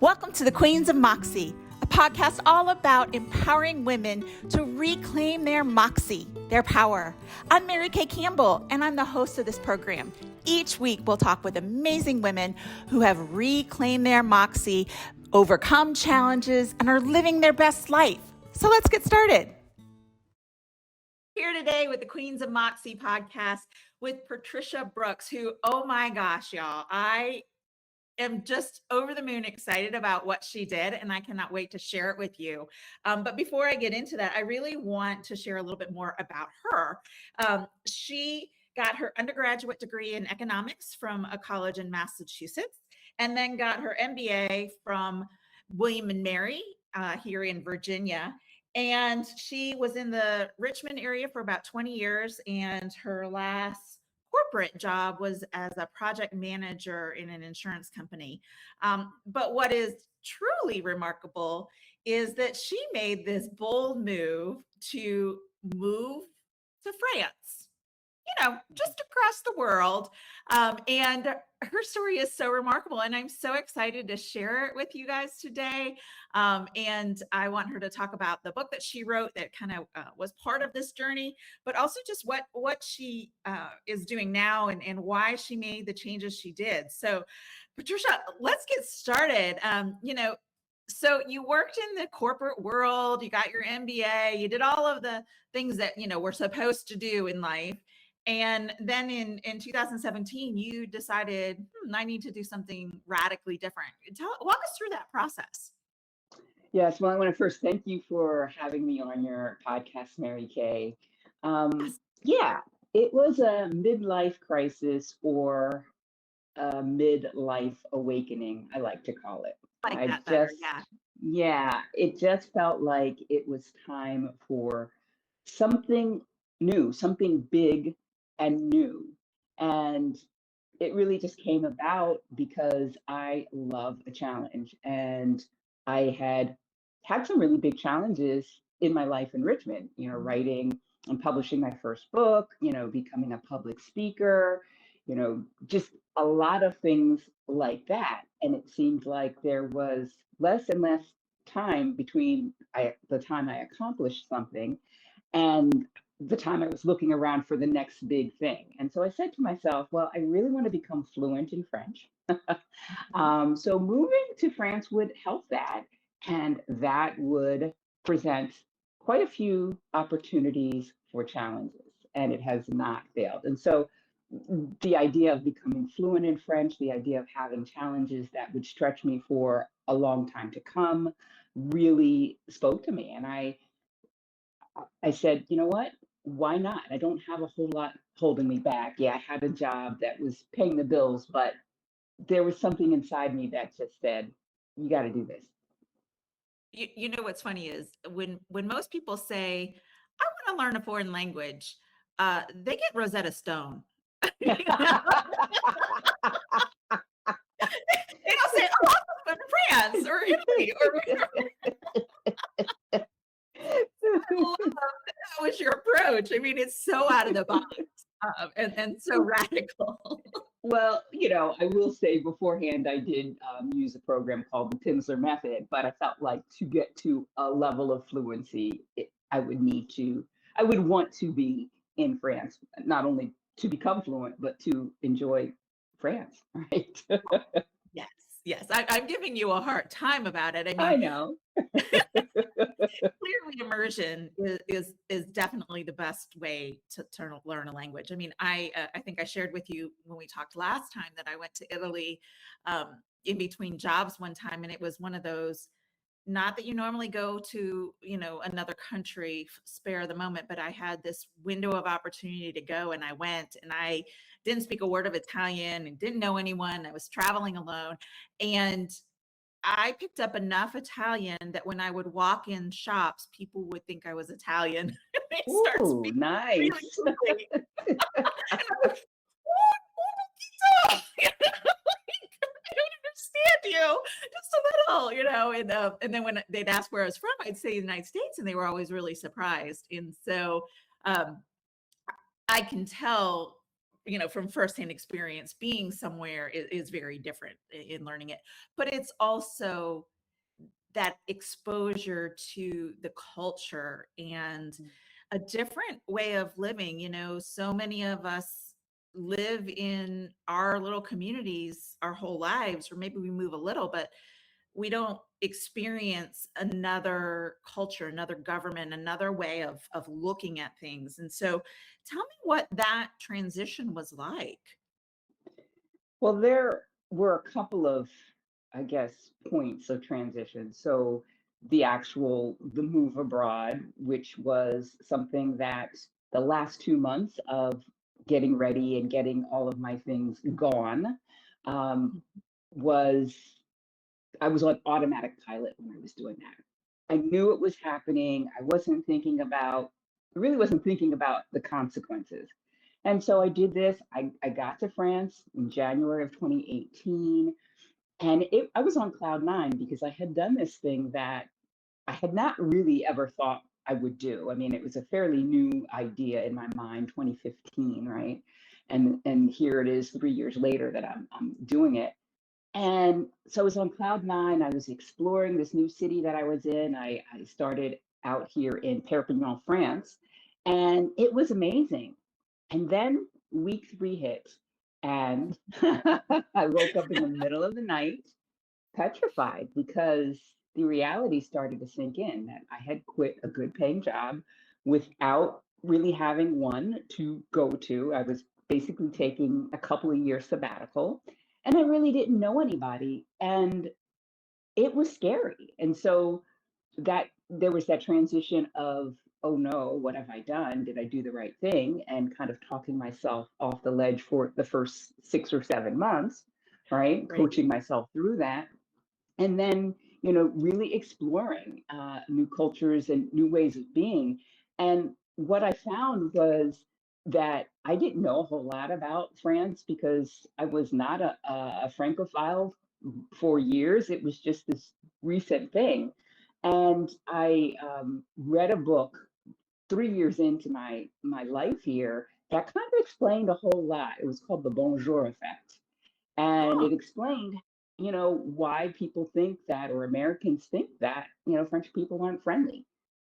Welcome to the Queens of Moxie, a podcast all about empowering women to reclaim their moxie, their power. I'm Mary Kay Campbell, and I'm the host of this program. Each week, we'll talk with amazing women who have reclaimed their moxie, overcome challenges, and are living their best life. So let's get started. Here today with the Queens of Moxie podcast with Patricia Brooks, who, oh my gosh, y'all, I am just over the moon excited about what she did, and I cannot wait to share it with you. But before I get into that, I really want to share a little bit more about her. She got her undergraduate degree in economics from a college in Massachusetts, and then got her MBA from William and Mary here in Virginia. And she was in the Richmond area for about 20 years, and her last corporate job was as a project manager in an insurance company. But what is truly remarkable is that she made this bold move to move to France, just across the world. And her story is so remarkable, and I'm so excited to share it with you guys today. And I want her to talk about the book that she wrote that kind of was part of this journey, but also just what she is doing now and why she made the changes she did. So, Patricia, let's get started. So you worked in the corporate world, you got your MBA, you did all of the things that, we're supposed to do in life. And then in 2017, you decided, I need to do something radically different. Walk us through that process. Yes, well, I want to first thank you for having me on your podcast, Mary Kay. Yeah, it was a midlife crisis or a midlife awakening, I like to call it. Like that better, yeah, it just felt like it was time for something new, something big and new. And it really just came about because I love a challenge. And I had some really big challenges in my life in Richmond, writing and publishing my first book, becoming a public speaker, just a lot of things like that. And it seemed like there was less and less time between the time I accomplished something and the time I was looking around for the next big thing. And so I said to myself, well, I really want to become fluent in French. So moving to France would help that. And that would present quite a few opportunities for challenges. And it has not failed. And so the idea of becoming fluent in French, the idea of having challenges that would stretch me for a long time to come really spoke to me. And I said, you know what? Why not? I don't have a whole lot holding me back. Yeah, I had a job that was paying the bills, but there was something inside me that just said, you got to do this. You know what's funny is when most people say, I want to learn a foreign language, they get Rosetta Stone. They don't say, oh, I'll go to France or Italy or that was your approach. I mean, it's so out of the box and so radical. Well, I will say beforehand, I did use a program called the Pimsleur Method, but I felt like to get to a level of fluency, I would want to be in France, not only to become fluent, but to enjoy France, right? Yes. I'm giving you a hard time about it. I know. Clearly immersion is definitely the best way to learn a language. I mean, I think I shared with you when we talked last time that I went to Italy in between jobs one time, and it was one of those, not that you normally go to, another country, spare the moment, but I had this window of opportunity to go, and I went, and I didn't speak a word of Italian and didn't know anyone. I was traveling alone, and I picked up enough Italian that when I would walk in shops, people would think I was Italian. They'd start speaking nice. really quickly. And I was, I don't understand you, just a little, and then when they'd ask where I was from, I'd say the United States, and they were always really surprised. And so I can tell from firsthand experience, being somewhere is very different in learning it. But it's also that exposure to the culture and a different way of living. So many of us live in our little communities our whole lives, or maybe we move a little, but we don't experience another culture, another government, another way of looking at things. And so tell me what that transition was like. Well, there were a couple of, I guess, points of transition. So the move abroad, which was something that the last 2 months of getting ready and getting all of my things gone, um, was I was on automatic pilot when I was doing that. I knew it was happening. I really wasn't thinking about the consequences. And so I did this. I got to France in January of 2018. And I was on cloud nine because I had done this thing that I had not really ever thought I would do. I mean, it was a fairly new idea in my mind, 2015, right? And here it is 3 years later that I'm doing it. And so I was on cloud nine. I was exploring this new city that I was in. I started out here in Perpignan, France, and it was amazing. And then week 3 hit, and I woke up in the middle of the night, petrified, because the reality started to sink in that I had quit a good paying job without really having one to go to. I was basically taking a couple of years sabbatical, and I really didn't know anybody. And it was scary. And so that there was that transition of, oh no, what have I done? Did I do the right thing? And kind of talking myself off the ledge for the first 6 or 7 months, right? Right. Coaching myself through that. And then, really exploring new cultures and new ways of being. And what I found was that I didn't know a whole lot about France because I was not a Francophile for years. It was just this recent thing. And I read a book 3 years into my life here that kind of explained a whole lot. It was called The Bonjour Effect. And Oh, it explained, why people think that, or Americans think that, French people aren't friendly.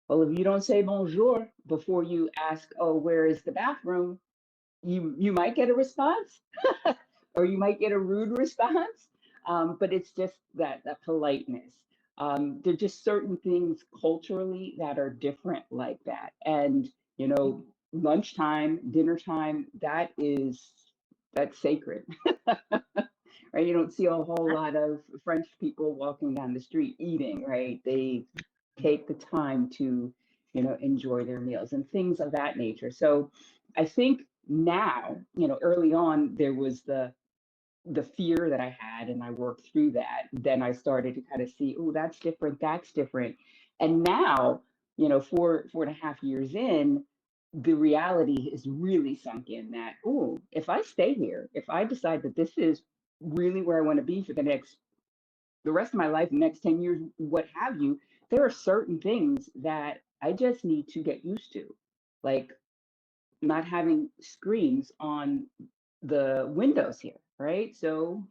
Well, if you don't say bonjour before you ask, oh, where is the bathroom, you might get a response, or you might get a rude response. But it's just that politeness. There are just certain things culturally that are different like that. And, lunchtime, dinner time, that's sacred. Right? You don't see a whole lot of French people walking down the street eating, right? They take the time to, enjoy their meals and things of that nature. So I think now, early on there was the fear that I had, and I worked through that. Then I started to kind of see, oh, that's different, that's different. And now, 4.5 years in, the reality has really sunk in that, oh, if I stay here, if I decide that this is really where I want to be for the rest of my life, the next 10 years, what have you, there are certain things that I just need to get used to. Like not having screens on the windows here, right? So,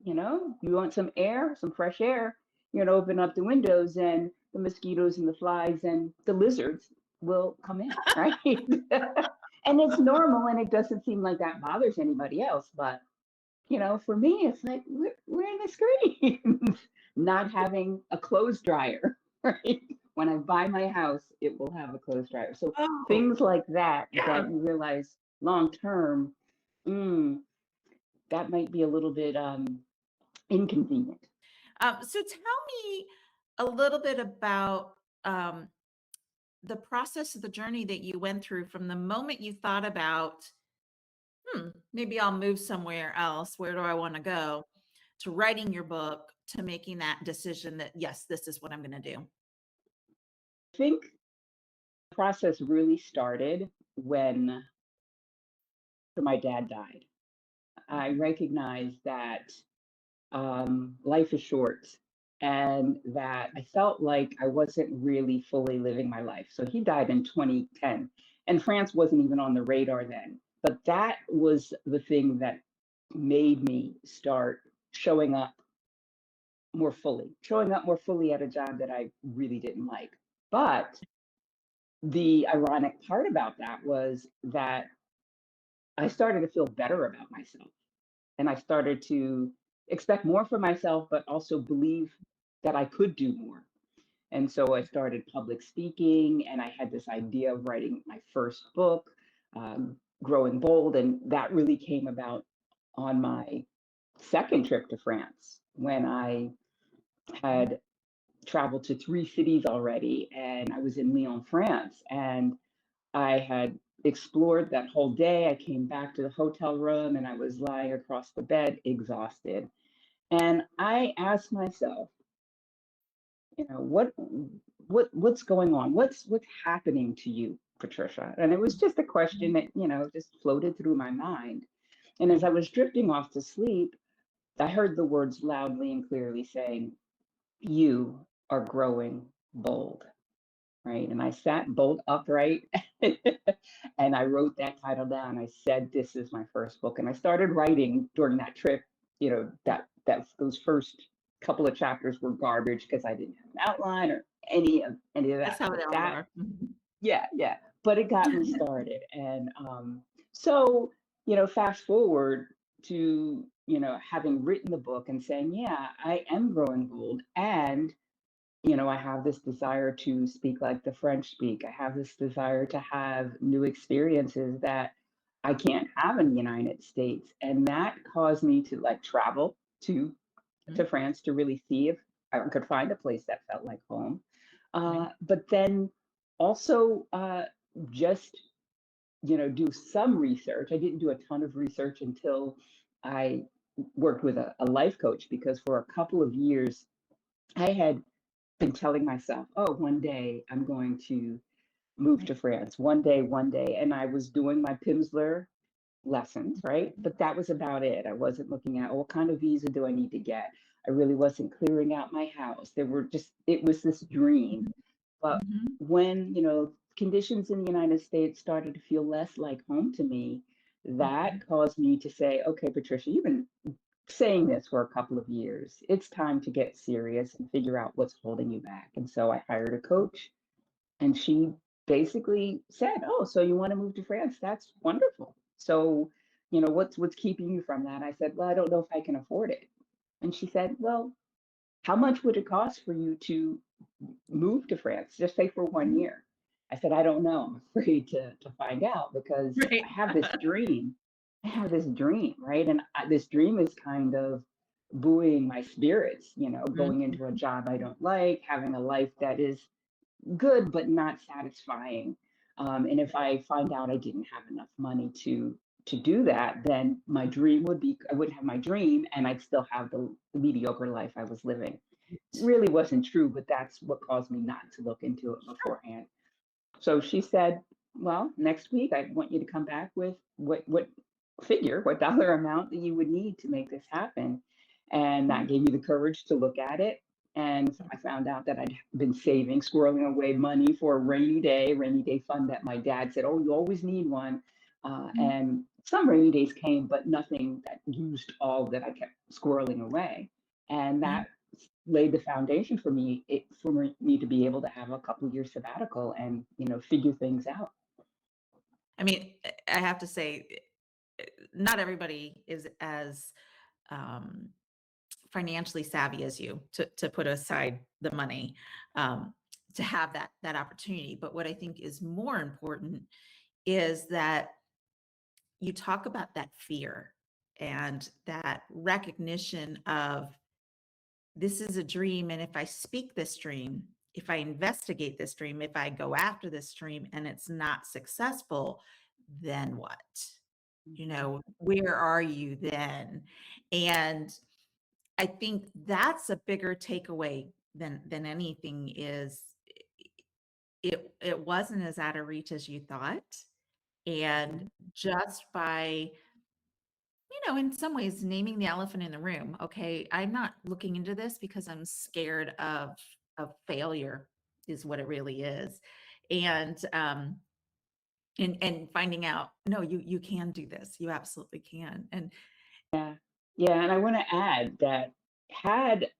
you want some air, some fresh air, open up the windows, and the mosquitoes and the flies and the lizards will come in, right? And it's normal, and it doesn't seem like that bothers anybody else. But, for me, it's like, we're in the screens. Not having a clothes dryer, right? When I buy my house, it will have a clothes dryer. So oh, things like that, yeah. that you realize long term, mm, that might be a little bit inconvenient. So tell me a little bit about um, the process of the journey that you went through from the moment you thought about, maybe I'll move somewhere else. Where do I want to go? To writing your book, to making that decision that, yes, this is what I'm going to do. I think the process really started when my dad died. I recognized that life is short, and that I felt like I wasn't really fully living my life. So he died in 2010, and France wasn't even on the radar then. But that was the thing that made me start showing up showing up more fully at a job that I really didn't like. But the ironic part about that was that I started to feel better about myself, and I started to expect more for myself, but also believe that I could do more. And so I started public speaking, and I had this idea of writing my first book, Growing Bold. And that really came about on my second trip to France when I had traveled to three cities already. And I was in Lyon, France. And I had explored that whole day. I came back to the hotel room and I was lying across the bed, exhausted. And I asked myself, what's going on? What's happening to you, Patricia? And it was just a question that, just floated through my mind. And as I was drifting off to sleep, I heard the words loudly and clearly saying, "You are growing bold." Right. And I sat bolt upright and I wrote that title down. I said, "This is my first book." And I started writing during that trip, that those first couple of chapters were garbage because I didn't have an outline or any of That's that. how But they all that, are. Mhm. yeah, yeah. But it got me started. And so, fast forward to, having written the book and saying, yeah, I am growing bold. And I have this desire to speak like the French speak. I have this desire to have new experiences that I can't have in the United States. And that caused me to like travel to Mhm. France to really see if I could find a place that felt like home. Right. But then also just, do some research. I didn't do a ton of research until I worked with a life coach because for a couple of years, I had been telling myself, oh, one day I'm going to move Right. to France. One day. And I was doing my Pimsleur lessons, right? But that was about it. I wasn't looking at what kind of visa do I need to get. I really wasn't clearing out my house. It was this dream. But Mhm. when, conditions in the United States started to feel less like home to me, Mhm. that caused me to say, okay, Patricia, you've been saying this for a couple of years. It's time to get serious and figure out what's holding you back. And so I hired a coach, and she basically said, "Oh, so you want to move to France? That's wonderful. So, what's keeping you from that?" I said, "Well, I don't know if I can afford it." And she said, "Well, how much would it cost for you to move to France, just say for one Mhm. year?" I said, "I don't know. I'm afraid to find out because I Right. have this dream. I have this dream, right? And this dream is kind of buoying my spirits, going Mhm. into a job I don't like, having a life that is good but not satisfying. And if I find out I didn't have enough money to do that, then my dream would be I wouldn't have my dream and I'd still have the mediocre life I was living." Really wasn't true, but that's what caused me not to look into it beforehand. So she said, "Well, next week I want you to come back with what dollar amount that you would need to make this happen." And that Mhm. gave me the courage to look at it. And I found out that I'd been saving, squirreling away money for a rainy day fund that my dad said, "Oh, you always need one." Mhm. And some rainy days came, but nothing that used all that I kept squirreling away. And Mhm. that laid the foundation for me to be able to have a couple years sabbatical and figure things out. I mean, I have to say, not everybody is as um, financially savvy as you to put aside the money um, to have that opportunity. But what I think is more important is that you talk about that fear and that recognition of this is a dream. And if I speak this dream, if I investigate this dream, if I go after this dream and it's not successful, then what? Mhm. Where are you then? And I think that's a bigger takeaway than anything is it wasn't as out of reach as you thought. And Mhm. just by in some ways, naming the elephant in the room. Okay, I'm not looking into this because I'm scared of failure, is what it really is. And and finding out, no, you can do this. You absolutely can. And Yeah. Yeah, and I want to add that had,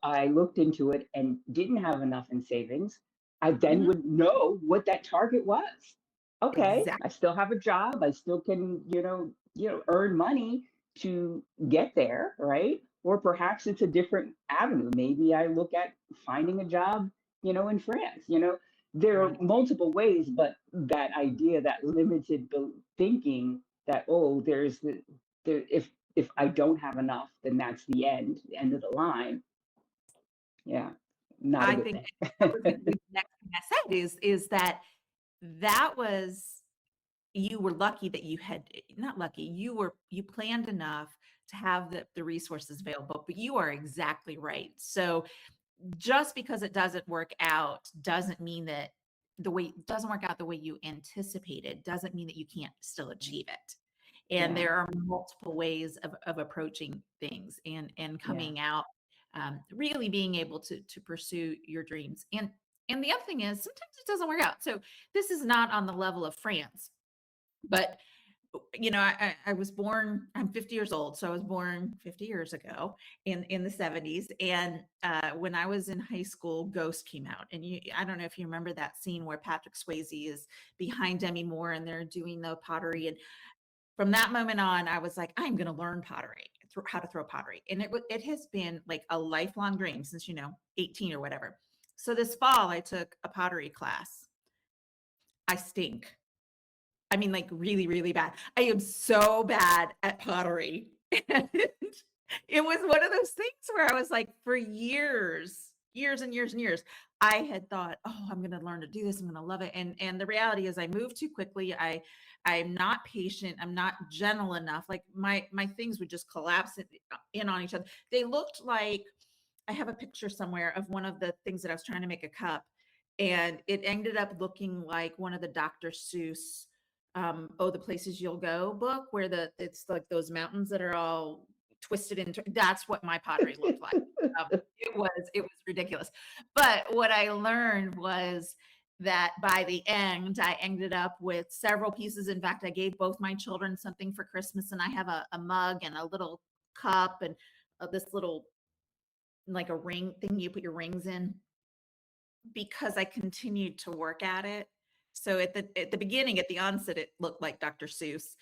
I looked into it and didn't have enough in savings, I then mhm, would know what that target was. Okay, exactly I still have a job, I still can, earn money to get there, right? Or perhaps it's a different avenue. Maybe I look at finding a job, in France. There are right. multiple ways, but that idea, that limited thinking that, oh, if I don't have enough, then that's the end of the line. Yeah, not a I good think thing. that was going to be the next thing I said is that that was you were lucky that you had not lucky, you planned enough to have the resources available, but you are exactly right. So just because it doesn't work out doesn't mean that the way doesn't work out the way you anticipated doesn't mean that you can't still achieve it. And Yeah, there are multiple ways of approaching things and yeah, coming out, really being able to pursue your dreams. And the other thing is sometimes it doesn't work out. So this is not on the level of France, but I was born, I'm 50 years old. So I was born 50 years ago in the 70s. And when I was in high school, Ghost came out. And I don't know if you remember that scene where Patrick Swayze is behind Demi Moore and they're doing the pottery. And from that moment on, I was like, I'm going to learn pottery, how to throw pottery. And it has been like a lifelong dream since, 18 or whatever. So this fall, I took a pottery class. I stink. I mean, like really, really bad. I am so bad at pottery. And it was one of those things where I was like, for years and years and years, I had thought, oh, I'm going to learn to do this. I'm going to love it. And the reality is I moved too quickly. I'm not patient. I'm not gentle enough. Like my things would just collapse in on each other. They looked like I have a picture somewhere of one of the things that I was trying to make a cup, and it ended up looking like one of the Dr. Seuss, "Oh, the Places You'll Go" book, where it's like those mountains that are all twisted into. That's what my pottery looked like. It was ridiculous. But what I learned was that by the end, I ended up with several pieces. In fact, I gave both my children something for Christmas, and I have a mug and a little cup and this little like a ring thing you put your rings in because I continued to work at it. So at the beginning, at the onset, it looked like Dr. Seuss,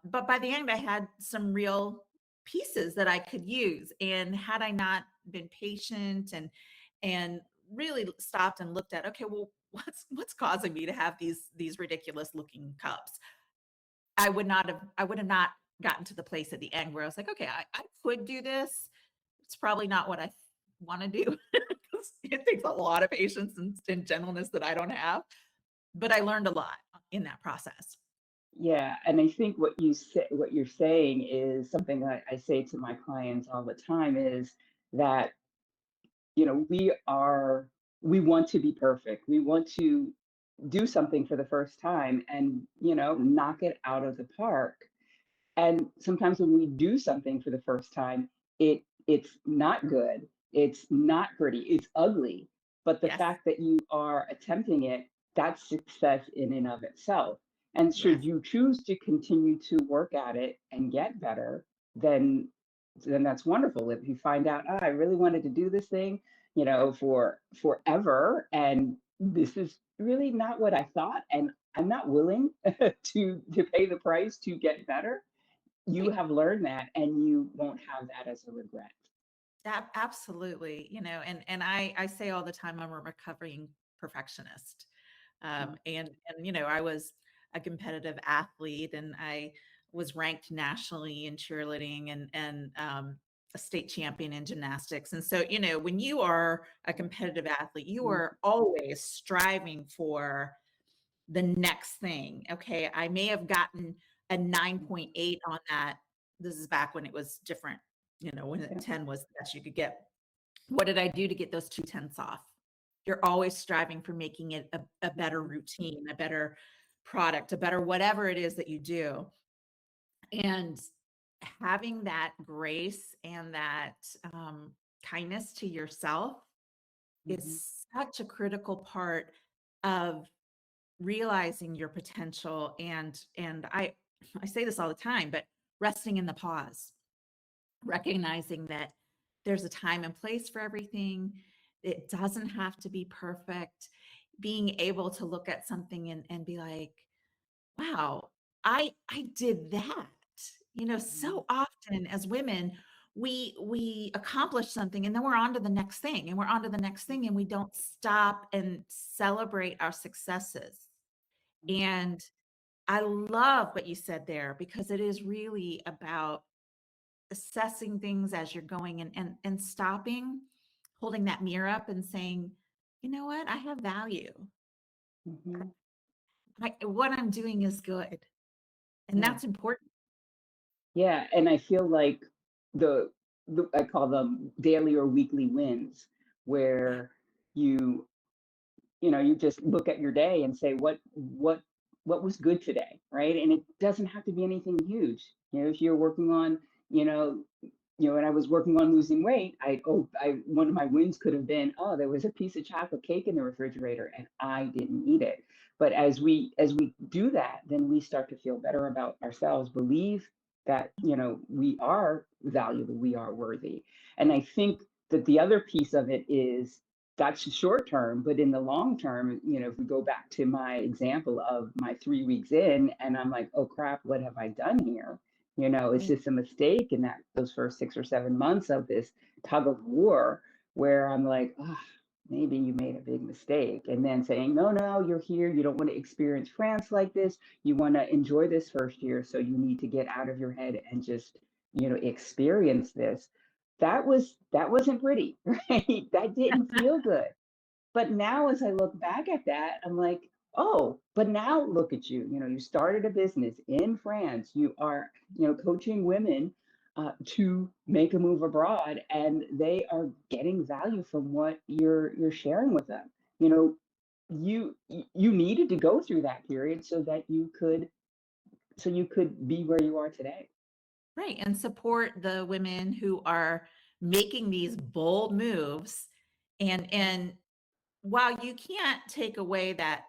but by the end, I had some real pieces that I could use. And had I not been patient and really stopped and looked at, okay, well, what's causing me to have these ridiculous looking cups? I would have not gotten to the place at the end where I was like, okay, I could do this. It's probably not what I want to do. 'Cause it takes a lot of patience and gentleness that I don't have, but I learned a lot in that process. yeah. And I think what you're saying is something that I say to my clients all the time is that, you know, we want to be perfect. We want to do something for the first time and, knock it out of the park. And sometimes when we do something for the first time, it's not good. It's not pretty. It's ugly. But the Yes, fact that you are attempting it, that's success in and of itself. And yes, should you choose to continue to work at it and get better, then that's wonderful. If you find out, I really wanted to do this thing, for forever, and this is really not what I thought, and I'm not willing to pay the price to get better, you right. have learned that and you won't have that as a regret. Absolutely. And I say all the time I'm a recovering perfectionist. Mm, And I was a competitive athlete, and I was ranked nationally in cheerleading and a state champion in gymnastics. And so, when you are a competitive athlete, you mm, are always striving for the next thing. Okay, I may have gotten a mm, 9.8 on that. This is back when it was different, when a yeah, 10 was the best you could get. What did I do to get those 2 tenths off? You're always striving for making it a better mhm, routine, a better product, a better whatever it is that you do. And having that grace and that kindness to yourself mhm, is such a critical part of realizing your potential, and I say this all the time, but resting in the pause, recognizing that there's a time and place for everything. It doesn't have to be perfect. Being able to look at something and be like, wow, I did that. You know, Mhm. so often as women, we accomplish something and then we're on to the next thing and we're on to the next thing and we don't stop and celebrate our successes. And I love what you said there because it is really about assessing things as you're going and stopping, holding that mirror up and saying, you know what, I have value. Mhm. What I'm doing is good. And Yeah. that's important. Yeah, and I feel like the, I call them daily or weekly wins, Yeah. where you you just look at your day and say what was good today, right? And it doesn't have to be anything huge. If you're working on, you know, when I was working on losing weight, I one of my wins could have been, oh, there was a piece of chocolate cake in the refrigerator and I didn't eat it. But as we do that, then we start to feel better about ourselves, believe that, we are valuable, we are worthy. And I think that the other piece of it is that's short term, but in the long term, if we go back to my example of my 3 weeks in and I'm like, oh crap, what have I done here? It's Right. just a mistake in that those first 6 or 7 months of this tug of war where I'm like, oh, maybe you made a big mistake. And then saying, no, no, you're here. You don't want to experience France like this. You want to enjoy this first year. So you need to get out of your head and just, experience this. That wasn't pretty, right? That didn't feel good. But now, as I look back at that, I'm like, oh, but now look at you. You started a business in France. You are, coaching women to make a move abroad, and they are getting value from what you're sharing with them. You know, you needed to go through that period so you could be where you are today. Right. And support the women who are making these bold moves. And while you can't take away that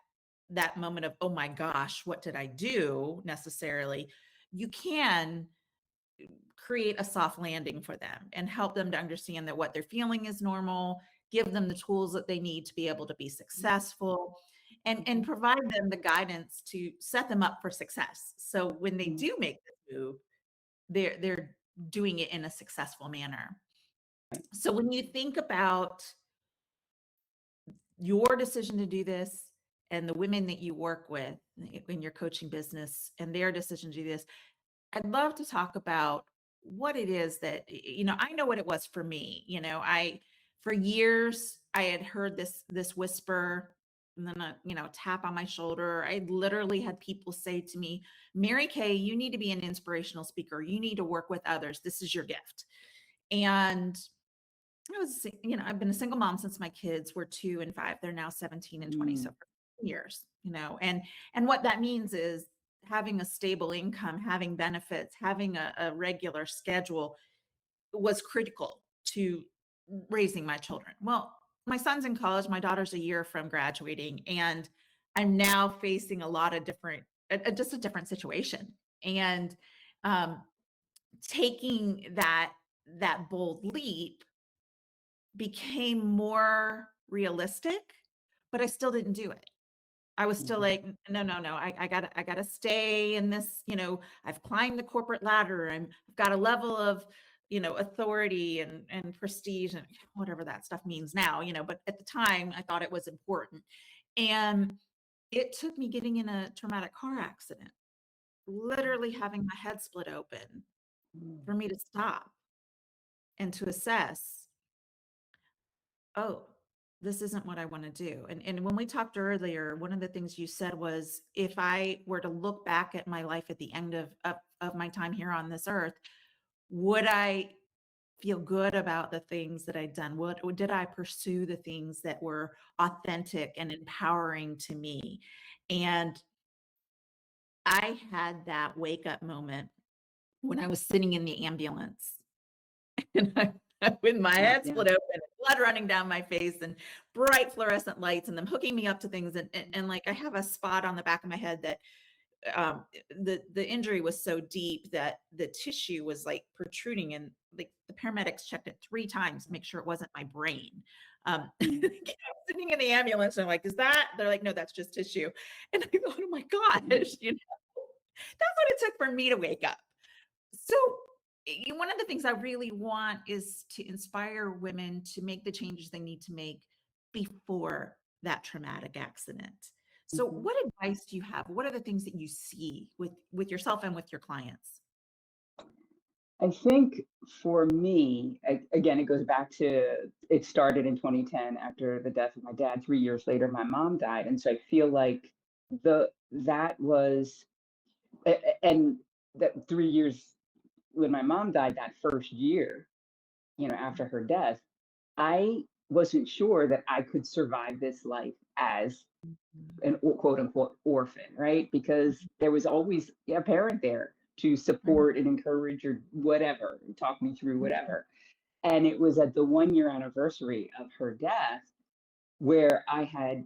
moment of, oh my gosh, what did I do necessarily, you can create a soft landing for them and help them to understand that what they're feeling is normal, give them the tools that they need to be able to be successful, and Mhm, provide them the guidance to set them up for success. So when they mhm, do make this move, they're doing it in a successful manner. right. So when you think about your decision to do this and the women that you work with in your coaching business and their decision to do this, I'd love to talk about what it is that, I know what it was for me. For years, I had heard this whisper and then tap on my shoulder. I literally had people say to me, Mary Kay, you need to be an inspirational speaker. You need to work with others. This is your gift. And I've been a single mom since my kids were 2 and 5. They're now 17 and 20. So Mm, for years, and what that means is having a stable income, having benefits, having a regular schedule was critical to raising my children. Well, my son's in college, my daughter's a year from graduating, and I'm now facing a lot of just a different situation. And um, taking that bold leap became more realistic, but I still didn't do it. I was still mhm, like, no, no, no, I gotta stay in this, I've climbed the corporate ladder and I've got a level of, authority and prestige and whatever that stuff means now, but at the time I thought it was important. And it took me getting in a traumatic car accident, literally having my head split open mm, for me to stop and to assess, oh, this isn't what I want to do. And when we talked earlier, one of the things you said was if I were to look back at my life at the end of my time here on this earth, would I feel good about the things that I'd done? Did I pursue the things that were authentic and empowering to me? And I had that wake up moment when I was sitting in the ambulance. with my Yeah, head yeah. split open, and blood running down my face, and bright fluorescent lights, and them hooking me up to things. And like I have a spot on the back of my head that the injury was so deep that the tissue was like protruding, and like the paramedics checked it 3 times to make sure it wasn't my brain. I'm Mm. sitting in the ambulance and I'm like, is that? They're like, no, that's just tissue. And I thought, oh my Mm. gosh, that's what it took for me to wake up. So, one of the things I really want is to inspire women to make the changes they need to make before that traumatic accident. So, Mhm. what advice do you have? What are the things that you see with yourself and with your clients? I think for me, again, it goes back to it started in 2010 after the death of my dad. 3 years later, my mom died, and so I feel like that was and that 3 years when my mom died, that first year, after her death, I wasn't sure that I could survive this life as Mhm. an quote unquote orphan, right? Because there was always a parent there to Right. support and encourage or whatever, talk me through Yeah. whatever. And it was at the 1 year anniversary of her death where I had,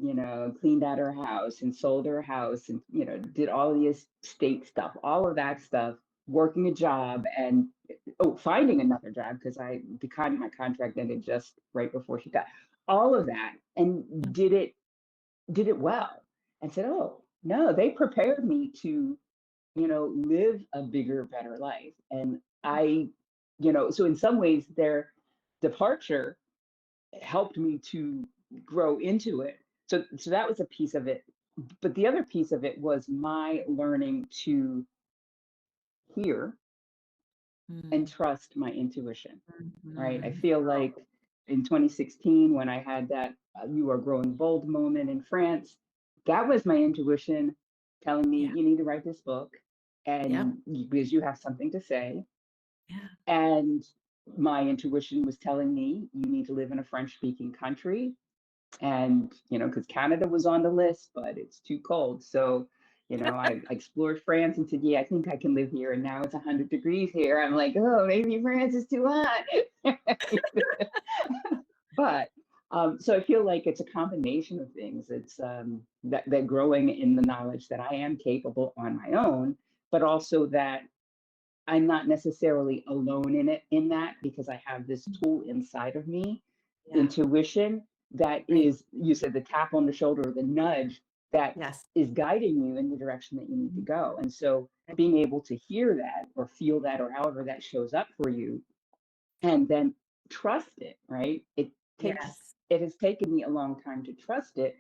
cleaned out her house and sold her house and, did all the estate stuff, all of that stuff, working a job and finding another job because my contract ended just right before she died. All of that and did it well and said, oh, no, they prepared me to, live a bigger, better life. And so in some ways their departure helped me to grow into it. So that was a piece of it. But the other piece of it was my learning to hear and Mm. trust my intuition, right? I Mhm. feel like in 2016, when I had that You Are Growing Bold moment in France, that was my intuition telling me, Yeah. you need to write this book Yep. because you have something to say. Yeah. And my intuition was telling me, you need to live in a French speaking country and because Canada was on the list, but it's too cold. So I explored France and said, yeah, I think I can live here. And now it's 100 degrees here. I'm like, oh, maybe France is too hot. But so I feel like it's a combination of things. It's that growing in the knowledge that I am capable on my own, but also that I'm not necessarily alone in that because I have this tool inside of me, Yeah. intuition, that Right. is, you said, the tap on the shoulder, the nudge that Yes. is guiding you in the direction that you need to Mhm. go. And so Right. being able to hear that or feel that or however that shows up for you and then trust it, right? Yes. It has taken me a long time to trust it,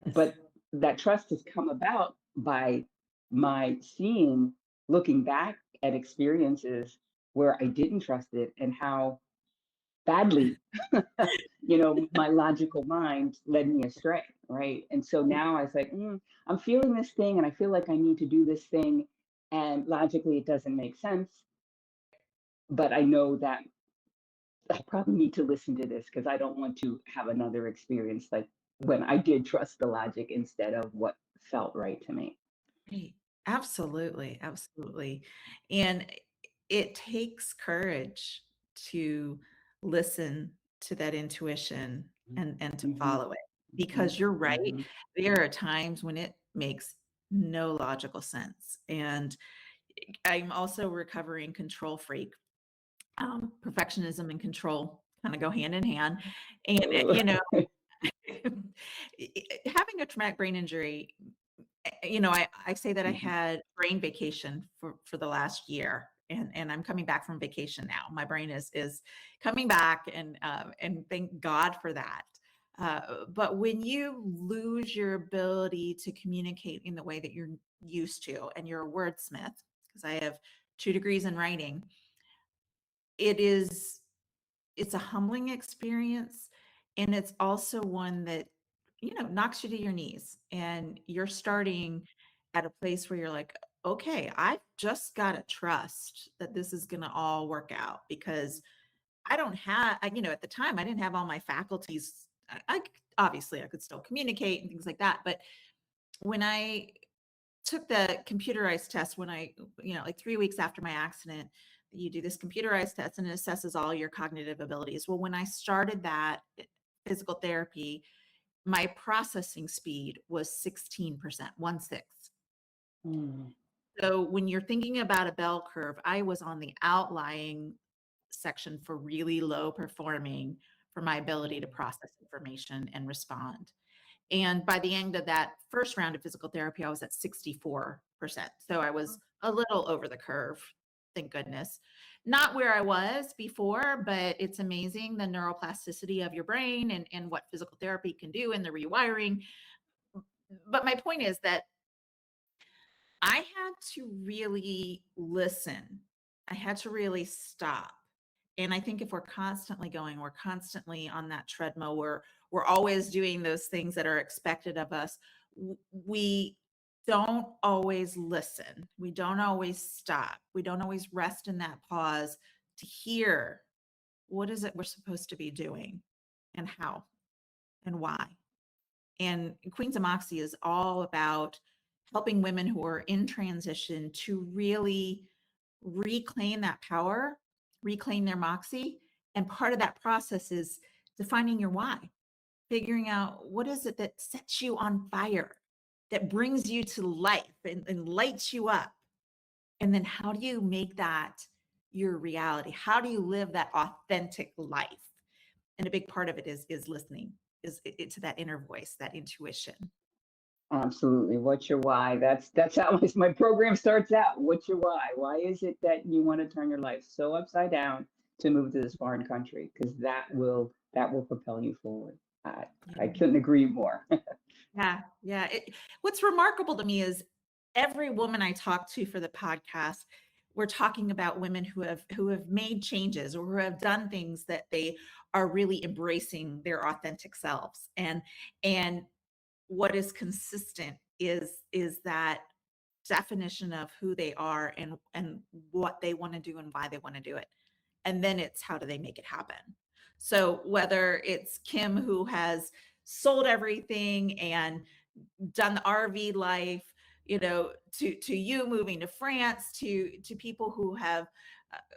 Yes. but that trust has come about by my looking back at experiences where I didn't trust it and how badly, my logical mind led me astray, right? And so now I was like, I'm feeling this thing and I feel like I need to do this thing. And logically, it doesn't make sense. But I know that I probably need to listen to this because I don't want to have another experience like when I did trust the logic instead of what felt right to me. Right. Absolutely. Absolutely. And it takes courage to listen to that intuition and to Mm-hmm. follow it, Hmm. because you're right. Hmm. There are times when it makes no logical sense. And I'm also a recovering control freak. Perfectionism and control kind of go hand in hand. And, having a traumatic brain injury, I say that I Hmm. had brain vacation for the last year, and I'm coming back from vacation now. My brain is coming back, and thank God for that. But when you lose your ability to communicate in the way that you're used to, and you're a wordsmith, because I have 2 degrees in writing, it is it's a humbling experience, and it's also one that knocks you to your knees, and you're starting at a place where you're like, okay, I've just got to trust that this is going to all work out, because I don't have at the time I didn't have all my faculties. Obviously I could still communicate and things like that, but when I took the computerized test, when I like 3 weeks after my accident, you do this computerized test and it assesses all your cognitive abilities. Well, when I started that physical therapy, my processing speed was 16%, 1/6. Mm. So when you're thinking about a bell curve, I was on the outlying section for really low performing for my ability to process information and respond. And by the end of that first round of physical therapy, I was at 64%. So I was a little over the curve, thank goodness. Not where I was before, but it's amazing the neuroplasticity of your brain and what physical therapy can do and the rewiring. But my point is that I had to really listen. I had to really stop. And I think if we're constantly going, we're constantly on that treadmill, we're always doing those things that are expected of us. We don't always listen. We don't always stop. We don't always rest in that pause to hear what is it we're supposed to be doing and how and why. And Queens of Moxie is all about helping women who are in transition to really reclaim that power, reclaim their moxie. And part of that process is defining your why, figuring out what is it that sets you on fire, that brings you to life and lights you up. And then how do you make that your reality? How do you live that authentic life? And a big part of it is listening, is it to that inner voice, that intuition. Absolutely. What's your why? That's how my program starts out. What's your why? Why is it that you want to turn your life so upside down to move to this foreign country? Because that will propel you forward. I Yeah. couldn't agree more. Yeah, yeah. What's remarkable to me is every woman I talk to for the podcast, we're talking about women who have made changes or who have done things that they are really embracing their authentic selves. And what is consistent is that definition of who they are and what they want to do and why they want to do it. And then it's how do they make it happen. So whether it's Kim who has sold everything and done the RV life, to you moving to France, to people who have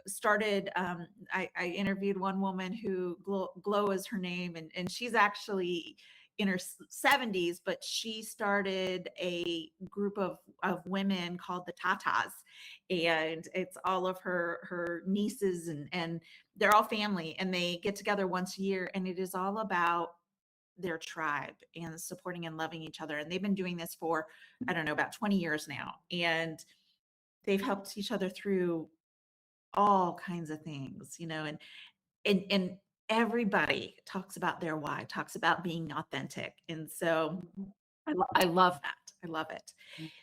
started. I interviewed one woman who Glow is her name, and she's actually in her 70s, but she started a group of women called the Tatas, and it's all of her nieces and they're all family, and they get together once a year, and it is all about their tribe and supporting and loving each other. And they've been doing this for, I don't know, about 20 years now. And they've helped each other through all kinds of things, and everybody talks about their why, talks about being authentic. And so I love that. I love it.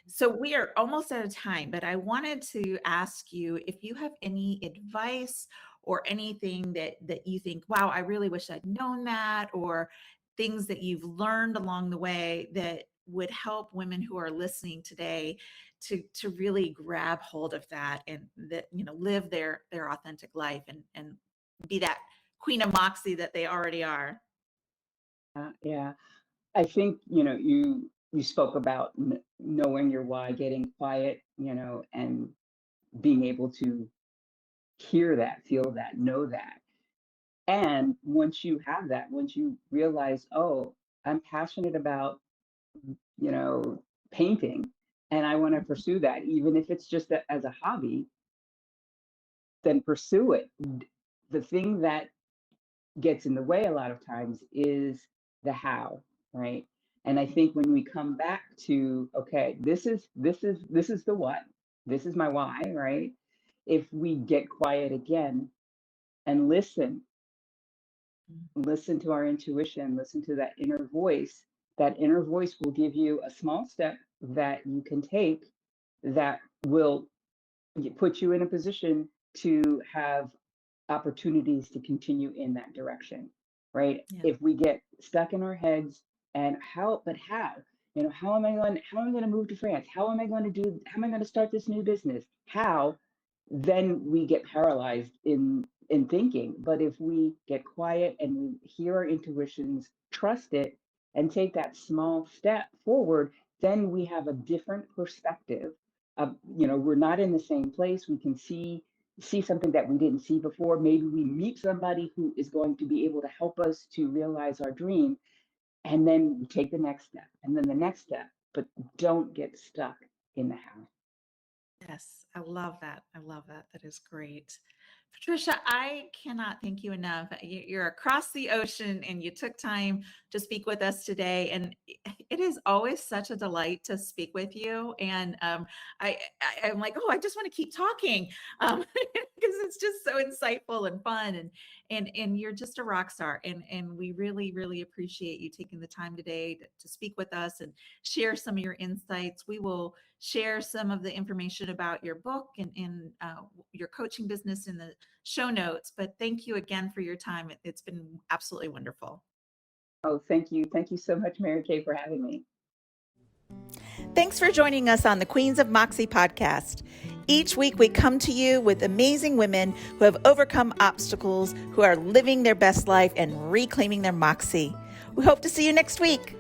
So we are almost out of time, but I wanted to ask you if you have any advice or anything that you think, wow, I really wish I'd known that, or things that you've learned along the way that would help women who are listening today to really grab hold of that and that live their authentic life and be that queen of moxie that they already are. Yeah. I think, you spoke about knowing your why, getting quiet, and being able to hear that, feel that, know that. And once you have that, once you realize, oh, I'm passionate about, you know, painting and I want to pursue that, even if it's just as a hobby, then pursue it. The thing that gets in the way a lot of times is the how, right? And I think when we come back to, okay, this is the what, this is my why, right? If we get quiet again and listen to our intuition, listen to that inner voice will give you a small step that you can take that will put you in a position to have opportunities to continue in that direction, right? Yeah. If we get stuck in our heads and how, how am I going to move to France? How am I going to start this new business? How, then we get paralyzed in thinking. But if we get quiet and we hear our intuitions, trust it, and take that small step forward, then we have a different perspective. We're not in the same place. We can see see something that we didn't see before. Maybe we meet somebody who is going to be able to help us to realize our dream. And then we take the next step and then the next step, but don't get stuck in the how. Yes, I love that. I love that. That is great. Patricia, I cannot thank you enough. You're across the ocean and you took time to speak with us today. And it is always such a delight to speak with you. And I'm like, oh, I just want to keep talking because it's just so insightful and fun. And you're just a rock star. And we really, really appreciate you taking the time today to speak with us and share some of your insights. We will share some of the information about your book and your coaching business in the show notes. But thank you again for your time. It's been absolutely wonderful. Oh, thank you. Thank you so much, Mary Kay, for having me. Thanks for joining us on the Queens of Moxie podcast. Each week we come to you with amazing women who have overcome obstacles, who are living their best life and reclaiming their moxie. We hope to see you next week.